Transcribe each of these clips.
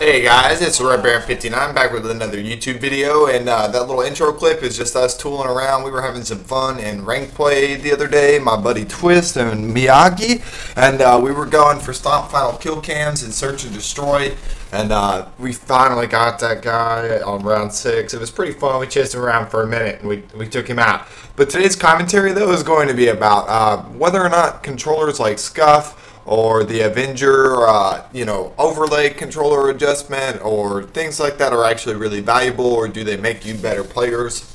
Hey guys, it's Red Bear 59 back with another YouTube video, and that little intro clip is just us tooling around. We were having some fun in rank play the other day, my buddy Twist and Miyagi, and we were going for stop final kill cams and search and destroy, and we finally got that guy on round 6. It was pretty fun. We chased him around for a minute and we took him out. But today's commentary though is going to be about whether or not controllers like Scuf or the Avenger, overlay controller adjustment or things like that are actually really valuable, or do they make you better players?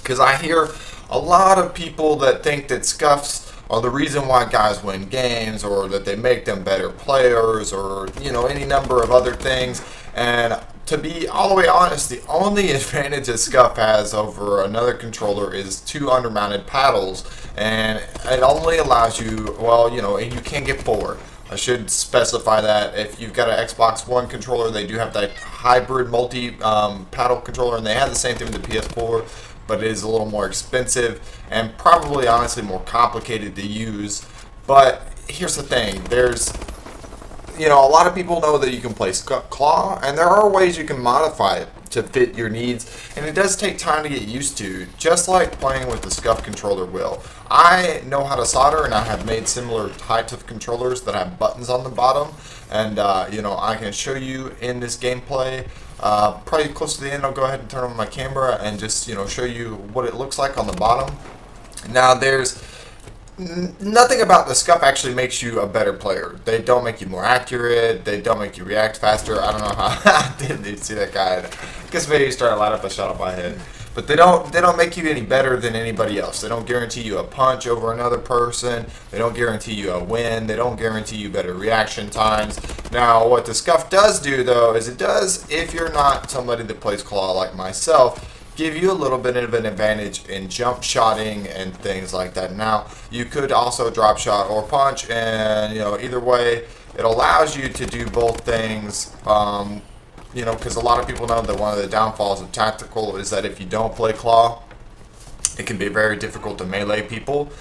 Because I hear a lot of people that think that Scufs are the reason why guys win games, or that they make them better players, or any number of other things. And to be all the way honest, the only advantage that Scuf has over another controller is 2 undermounted paddles, and it only allows you, you can't get 4. I should specify that if you've got an Xbox One controller, they do have that hybrid multi-paddle controller, and they have the same thing with the PS4, but it is a little more expensive and probably honestly more complicated to use. But here's the thing, there's a lot of people know that you can play Scuf Claw, and there are ways you can modify it to fit your needs, and it does take time to get used to, just like playing with the Scuf controller will. I know how to solder, and I have made similar types of controllers that have buttons on the bottom, and I can show you in this gameplay. Probably close to the end, I'll go ahead and turn on my camera and just show you what it looks like on the bottom. Now there's nothing about the Scuf actually makes you a better player. They don't make you more accurate. They don't make you react faster. I don't know how I didn't see that guy. I guess maybe he started to light up a shot off my head. But they don't make you any better than anybody else. They don't guarantee you a punch over another person. They don't guarantee you a win. They don't guarantee you better reaction times. Now, what the Scuf does do though is it does, if you're not somebody that plays Claw like myself, give you a little bit of an advantage in jump shotting and things like that. Now, you could also drop shot or punch, and either way, it allows you to do both things. Because a lot of people know that one of the downfalls of tactical is that if you don't play Claw, it can be very difficult to melee people.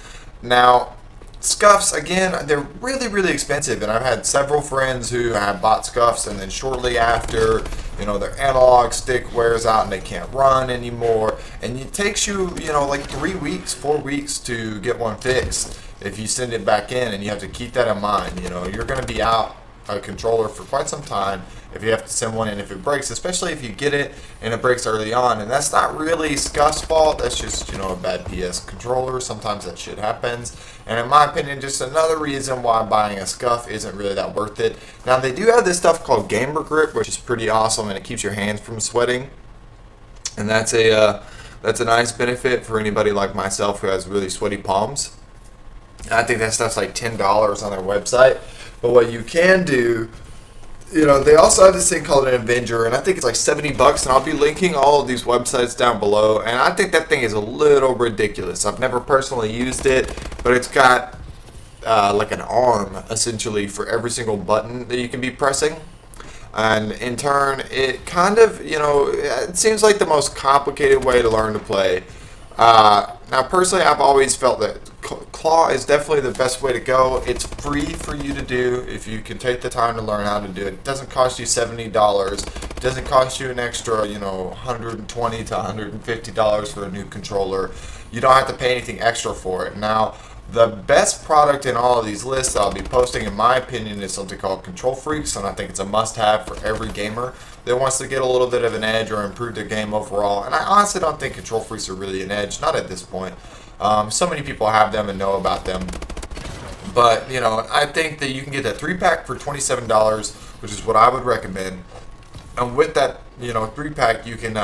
Now, Scufs, again, they're really, really expensive, and I've had several friends who have bought Scufs, and then shortly after, their analog stick wears out and they can't run anymore, and it takes you, like 3 weeks, 4 weeks to get one fixed if you send it back in, and you have to keep that in mind. You're going to be out a controller for quite some time if you have to send one in if it breaks, especially if you get it and it breaks early on. And that's not really Scuf's fault, that's just a bad PS controller. Sometimes that shit happens, and in my opinion, just another reason why buying a Scuf isn't really that worth it. Now, they do have this stuff called gamer grip, which is pretty awesome, and it keeps your hands from sweating, and that's a nice benefit for anybody like myself who has really sweaty palms. I think that stuff's like $10 on their website. But what you can do, they also have this thing called an Avenger, and I think it's like 70 bucks, and I'll be linking all of these websites down below, and I think that thing is a little ridiculous. I've never personally used it, but it's got like an arm, essentially, for every single button that you can be pressing. And in turn, it kind of, it seems like the most complicated way to learn to play. Now, personally, I've always felt that Claw is definitely the best way to go. It's free for you to do if you can take the time to learn how to do it. It doesn't cost you $70. It doesn't cost you an extra, $120 to $150 for a new controller. You don't have to pay anything extra for it. Now, the best product in all of these lists that I'll be posting, in my opinion, is something called Kontrol Freek, and I think it's a must-have for every gamer that wants to get a little bit of an edge or improve their game overall. And I honestly don't think Kontrol Freeks are really an edge, not at this point. So many people have them and know about them. But, I think that you can get that 3-pack for $27, which is what I would recommend. And with that, 3-pack, you can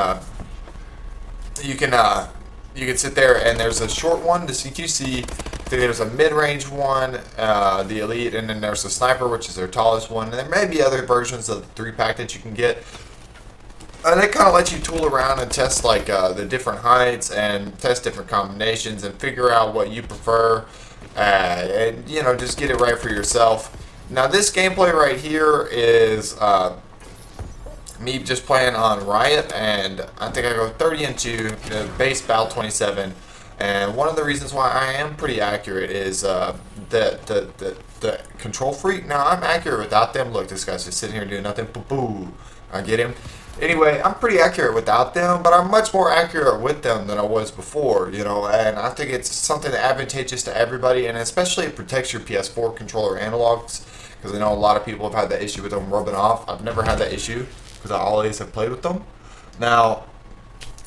sit there, and there's a short one, the CQC, there's a mid-range one, the Elite, and then there's the Sniper, which is their tallest one, and there may be other versions of the 3-pack that you can get. And they kind of let you tool around and test like the different heights and test different combinations and figure out what you prefer, and just get it right for yourself. Now, this gameplay right here is me just playing on Riot, and I think I go 30 and 2, the base Battle 27. And one of the reasons why I am pretty accurate is the the Kontrol Freek. Now, I'm accurate without them. Look, this guy's just sitting here doing nothing. Boo-boo. I get him. Anyway, I'm pretty accurate without them, but I'm much more accurate with them than I was before, you know, and I think it's something advantageous to everybody, and especially it protects your PS4 controller analogs, because I know a lot of people have had that issue with them rubbing off. I've never had that issue, because I always have played with them. Now,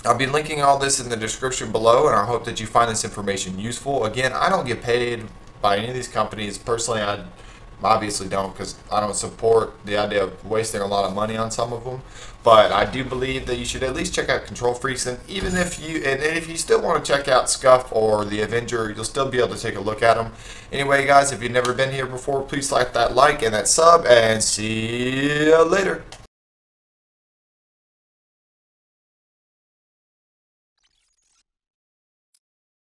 I'll be linking all this in the description below, and I hope that you find this information useful. Again, I don't get paid by any of these companies. Personally, I obviously don't, because I don't support the idea of wasting a lot of money on some of them. But I do believe that you should at least check out Kontrol Freeks, and even if you still want to check out Scuf or the Avenger, you'll still be able to take a look at them. Anyway, guys, if you've never been here before, please slap that like and that sub, and see you later.